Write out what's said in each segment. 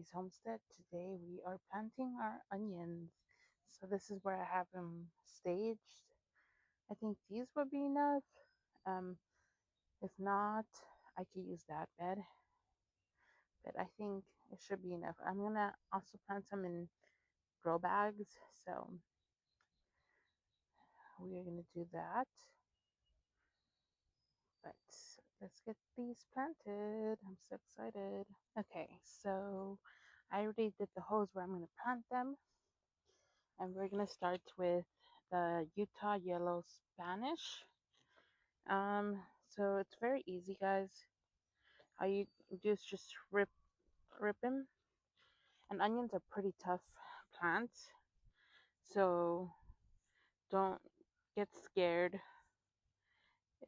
Abby's Homestead. Today we are planting our onions. So this is where I have them staged. I think these would be enough. Um, if not, I could use that bed, but I think it should be enough. I'm gonna also plant some in grow bags, so we are gonna do that. But let's get these planted. I'm so excited. Okay, so I already did the holes where I'm gonna plant them. And we're gonna start with the Utah Yellow Spanish. Um, so it's very easy, guys. All you do is just rip them. And onions are pretty tough plants, so don't get scared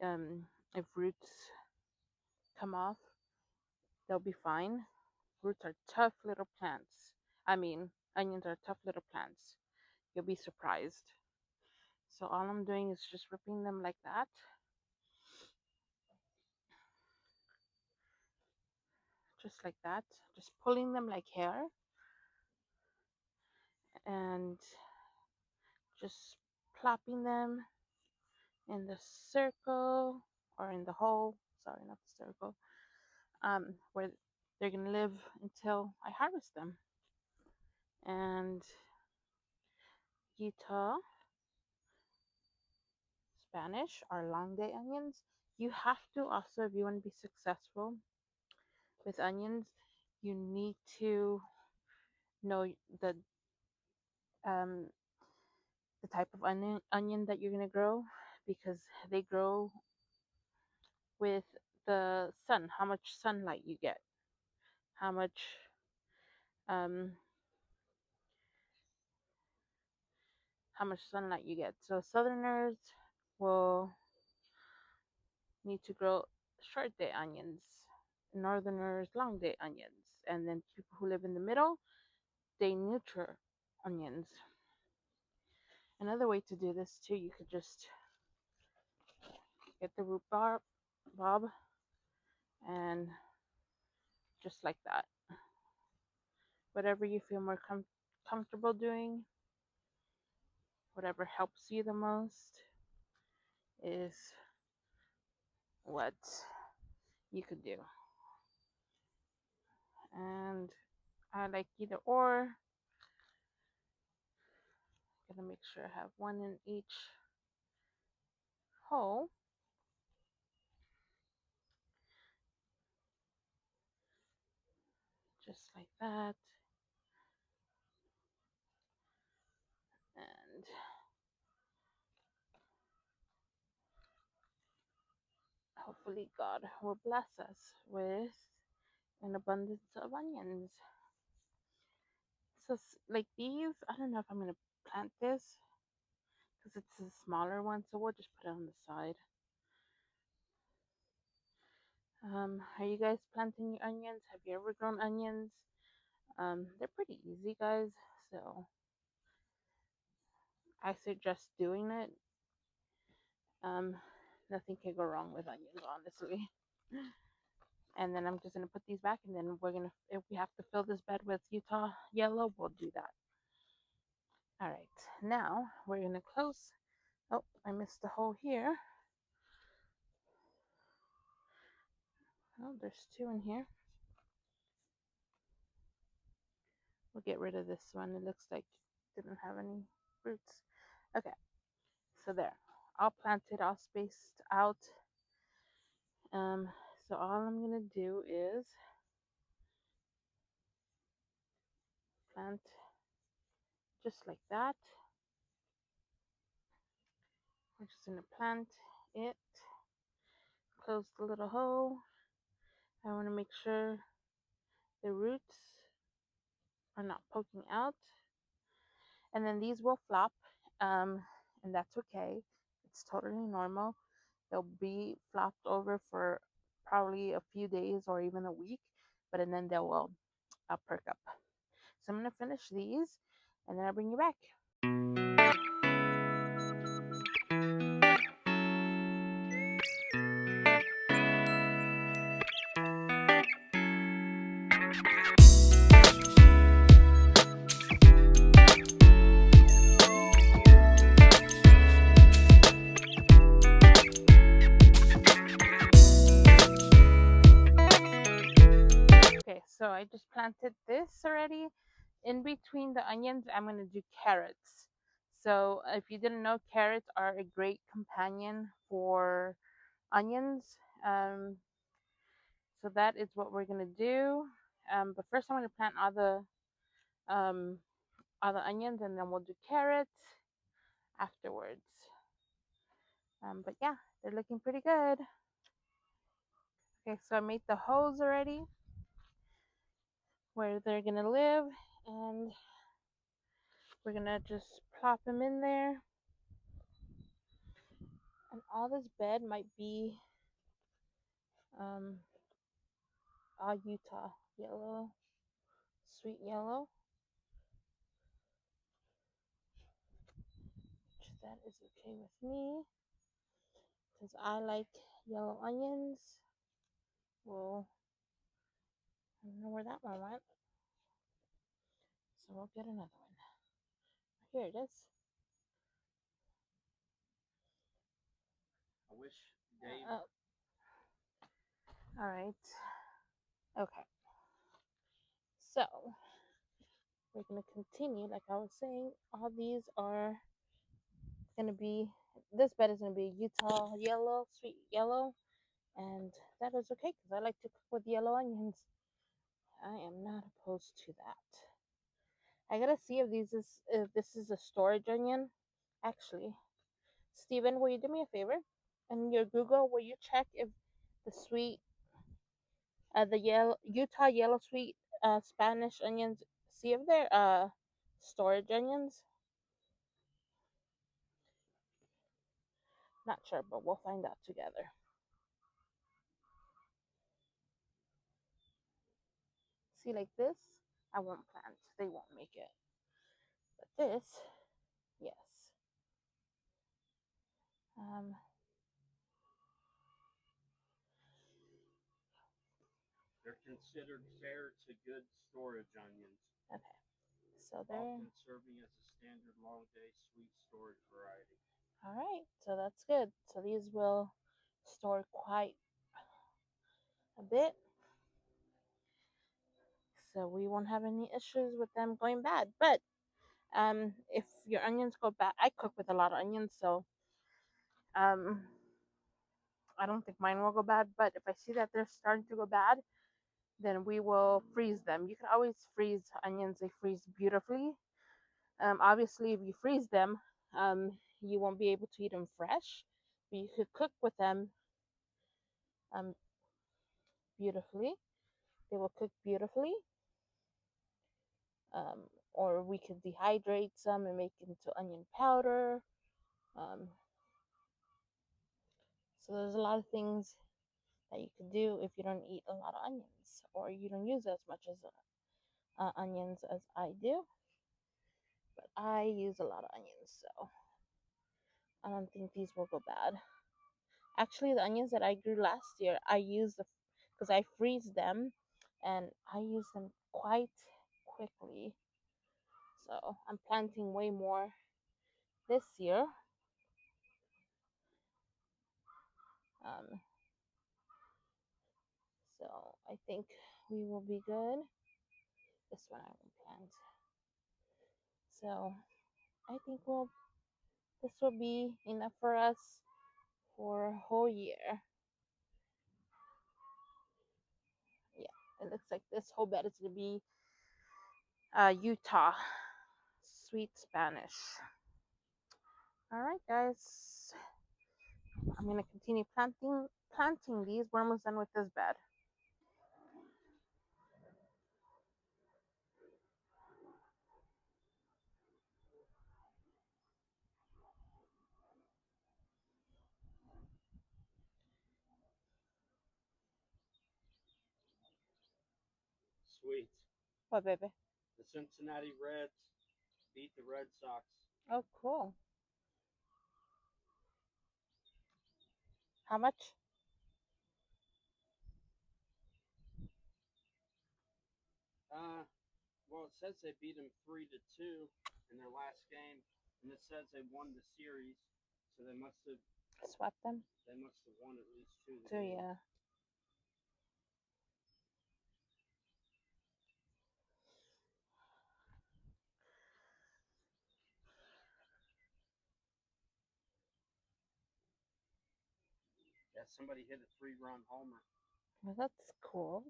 if roots come off. They'll be fine. Roots are tough little plants. I mean, onions are tough little plants. You'll be surprised. So all I'm doing is just ripping them like that. Just like that, just pulling them like hair and just plopping them in the circle or in the hole, sorry, not the circle, where they're gonna live until I harvest them. And Utah Spanish are long day onions. You have to also, if you want to be successful with onions, you need to know the um, the type of onion that you're gonna grow, because they grow with the sun, how much sunlight you get, how much um sunlight you get. So southerners will need to grow short day onions, northerners long day onions, and then people who live in the middle, day neutral onions. Another way to do this too, you could just get the root bob and just like that, whatever you feel more comfortable doing, whatever helps you the most is what you could do. And I like either or. Gonna make sure I have one in each hole. Just like that. And hopefully God will bless us with an abundance of onions. So like these, I don't know if I'm gonna plant this because it's a smaller one, so we'll just put it on the side. Are you guys planting your onions? Have you ever grown onions? They're pretty easy, guys, so I suggest doing it. Nothing can go wrong with onions, honestly. And then I'm just gonna put these back, and then we're gonna, if we have to fill this bed with Utah Yellow, we'll do that. All right, now we're gonna close. Oh, I missed the hole here. Oh, there's two in here. We'll get rid of this one. It looks like it didn't have any roots. Okay, so there, all planted, all spaced out. So all I'm gonna do is plant just like that. We're just gonna plant it, close the little hole. I want to make sure the roots are not poking out. And then these will flop, and that's okay. It's totally normal. They'll be flopped over for probably a few days or even a week, but and then they will perk up. So I'm gonna finish these, and then I'll bring you back. planted this already. In between the onions, I'm going to do carrots. So if you didn't know, carrots are a great companion for onions. So that is what we're going to do. But first I'm going to plant um, all the onions, and then we'll do carrots afterwards. But yeah, they're looking pretty good. Okay, so I made the holes already where they're going to live, and we're going to just plop them in there. And all this bed might be all Utah yellow, sweet yellow, which that is okay with me because I like yellow onions. Well, I don't know where that one went, so we'll get another one. Here it is. I wish Dave. All right. Okay. So we're gonna continue. Like I was saying, all these are gonna be. This bed is gonna be Utah yellow, sweet yellow, and that is okay because I like to cook with yellow onions. I am not opposed to that. I gotta see if this is a storage onion. Actually, Steven, will you do me a favor? In your Google, will you check if the sweet, the yellow Utah yellow sweet Spanish onions, see if they're storage onions? Not sure, but we'll find out together. See, like this, I won't plant. They won't make it. But this, yes. Um, They're considered fair to good storage onions. okay. So they're Often serving as a standard long day sweet storage variety. all right. So that's good. So these will store quite a bit. So we won't have any issues with them going bad. But if your onions go bad, I cook with a lot of onions, so um, I don't think mine will go bad. But if I see that they're starting to go bad, then we will freeze them. You can always freeze onions; they freeze beautifully. Obviously, if you freeze them, you won't be able to eat them fresh, but you could cook with them um, beautifully. They will cook beautifully. Um, or we could dehydrate some and make it into onion powder. Um, so there's a lot of things that you could do if you don't eat a lot of onions or you don't use as much as onions as I do. But I use a lot of onions, so I don't think these will go bad. Actually, the onions that I grew last year, I used because I freeze them, and I use them quite quickly. So I'm planting way more this year. Um, so I think we will be good. This one I will plant. So I think this will be enough for us for a whole year. Yeah, it looks like this whole bed is gonna be Utah sweet Spanish. All right, guys. I'm gonna continue planting these. We're almost done with this bed. Sweet. What, baby? The Cincinnati Reds beat the Red Sox. Oh, cool. How much? Well, it says they beat them 3-2 in their last game, and it says they won the series, so they must have Swap them? won at least two. So, yeah. Yeah, somebody hit a 3-run homer. Well, that's cool.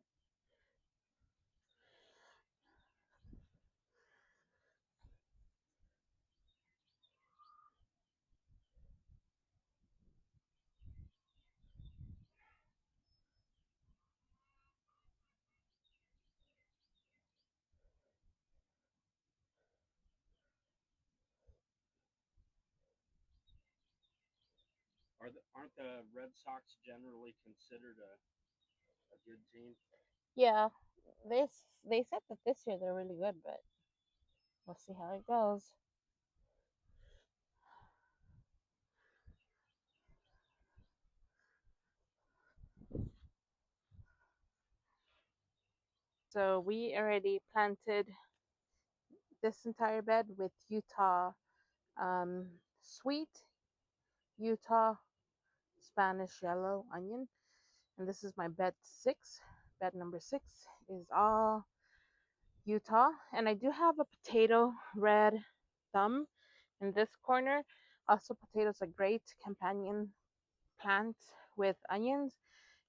Aren't the Red Sox generally considered a good team? Yeah, they said that this year they're really good, but we'll see how it goes. So we already planted this entire bed with Utah sweet, Utah Spanish yellow onion, and this is my bed 6. Bed number 6 is all Utah, and I do have a potato red thumb in this corner. Also, potatoes are great companion plant with onions,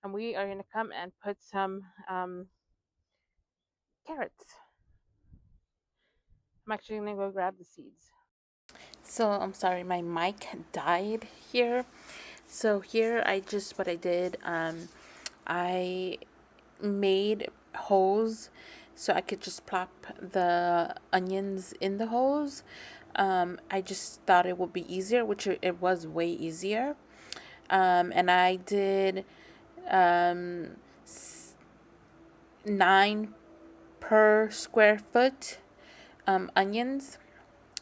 and we are going to come and put some carrots. I'm actually going to go grab the seeds. So I'm sorry, my mic died here. So here what I did, I made holes so I could just plop the onions in the holes. I just thought it would be easier, which it was way easier. And I did um, 9 per square foot onions.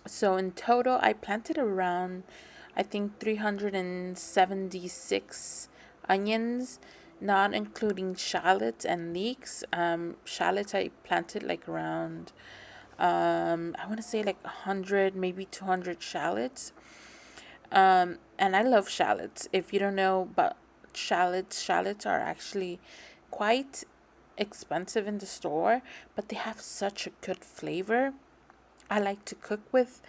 So in total, I planted around, I think, 376 onions, not including shallots and leeks. Shallots I planted like around, I want to say like 100, maybe 200 shallots. And I love shallots. If you don't know, but shallots are actually quite expensive in the store, but they have such a good flavor. I like to cook with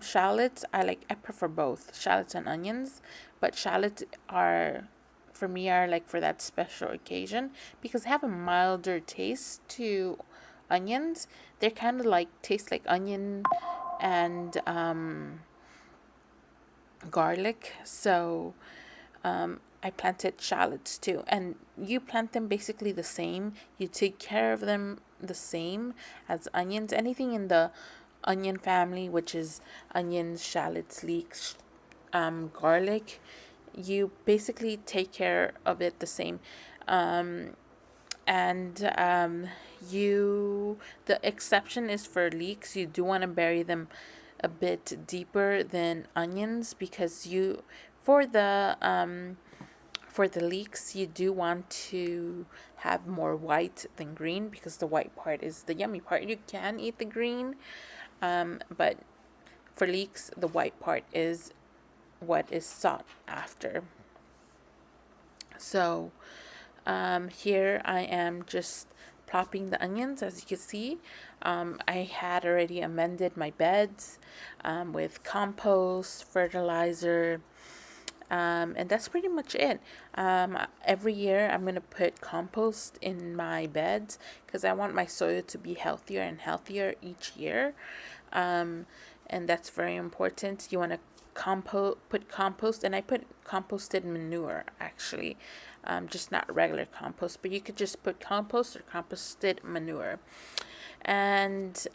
shallots. I prefer both shallots and onions, but shallots are for me are like for that special occasion because they have a milder taste to onions. They're kind of like taste like onion and garlic. So I planted shallots too, and you plant them basically the same. You take care of them the same as onions. Anything in the onion family, which is onions, shallots, leeks, garlic, you basically take care of it the same. Um, and the exception is for leeks. You do want to bury them a bit deeper than onions because for the leeks, you do want to have more white than green because the white part is the yummy part. You can eat the green, but for leeks, the white part is what is sought after. So here I am just plopping the onions. As you can see, I had already amended my beds with compost, fertilizer, and that's pretty much it. Every year I'm going to put compost in my beds because I want my soil to be healthier and healthier each year. And that's very important. You want to put compost, and I put composted manure actually, just not regular compost, but you could just put compost or composted manure. And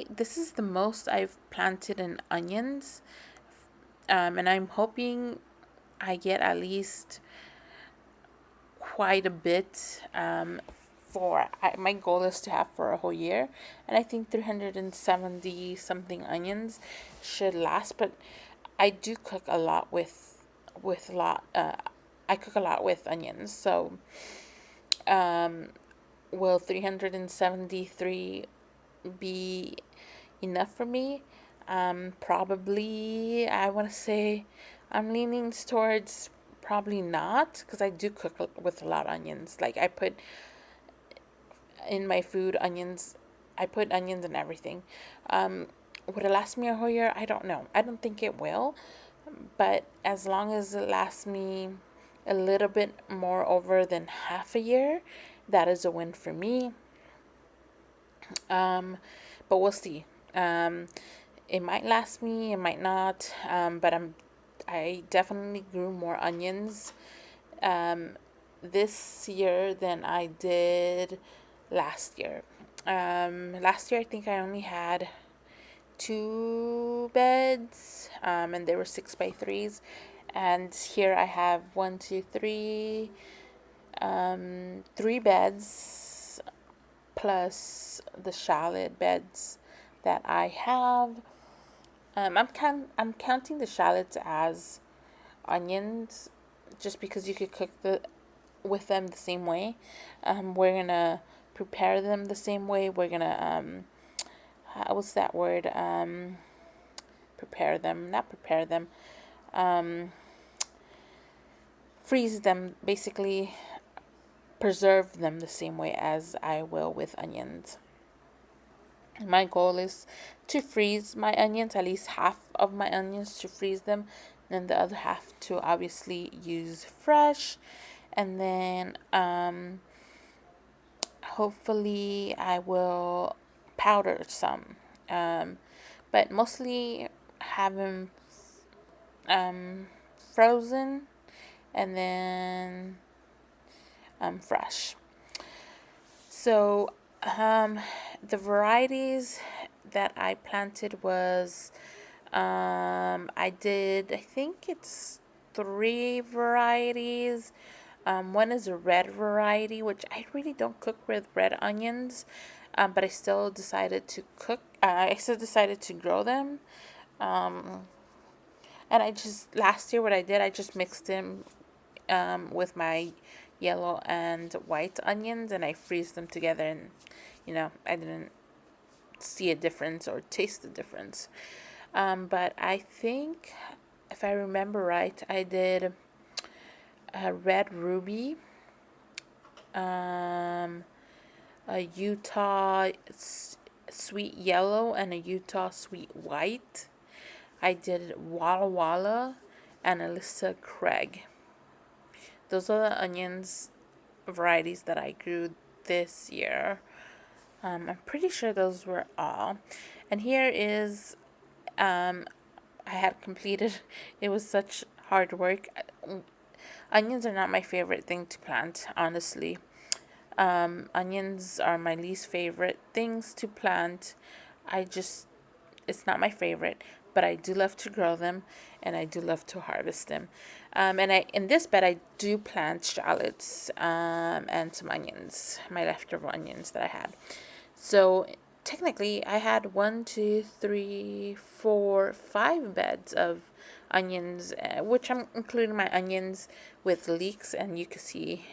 this is the most I've planted in onions, and I'm hoping I get at least quite a bit my goal is to have for a whole year, and I think 370 something onions should last. But I do cook a lot with a lot I cook a lot with onions, so will 373 be enough for me? Probably, I want to say I'm leaning towards probably not because I do cook with a lot of onions. Like I put in my food onions, I put onions in everything. Would it last me a whole year? I don't know. I don't think it will, but as long as it lasts me a little bit more over than half a year, that is a win for me. But we'll see. It might last me, it might not. But I definitely grew more onions this year than I did last year. Last year I think I only had 2 beds, and they were 6x3s. And here I have 3 beds plus the shallot beds that I have. I'm counting the shallots as onions, just because you could cook with them the same way. We're gonna prepare them the same way. We're gonna what's that word? Prepare them, not prepare them. Um, Freeze them, basically preserve them the same way as I will with onions. My goal is to freeze my onions, at least half of my onions to freeze them, and the other half to obviously use fresh. And then hopefully I will powder some, but mostly have them um, frozen and then fresh. So the varieties that I planted was I think it's 3 varieties. One is a red variety, which I really don't cook with red onions, but I still decided to grow them. Um, and last year what I did, I just mixed them with my yellow and white onions, and I freeze them together, and I didn't see a difference or taste the difference. But I think, if I remember right, I did a red ruby, um, a Utah sweet yellow, and a Utah sweet white. I did Walla Walla and Alyssa Craig. Those are the onions varieties that I grew this year. I'm pretty sure those were all. And here is, I had completed, it was such hard work. Onions are not my favorite thing to plant, honestly. Onions are my least favorite things to plant. It's not my favorite, but I do love to grow them, and I do love to harvest them. And in this bed I do plant shallots and some onions, my leftover onions that I had. So technically I had 1, 2, 3, 4, 5 beds of onions, which I'm including my onions with leeks, and you can see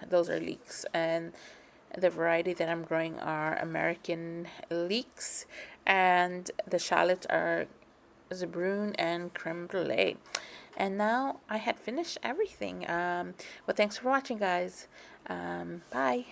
those are leeks, and the variety that I'm growing are American leeks, and the shallots are Zabroon and creme brulee. And now I had finished everything. Well, thanks for watching, guys. Bye.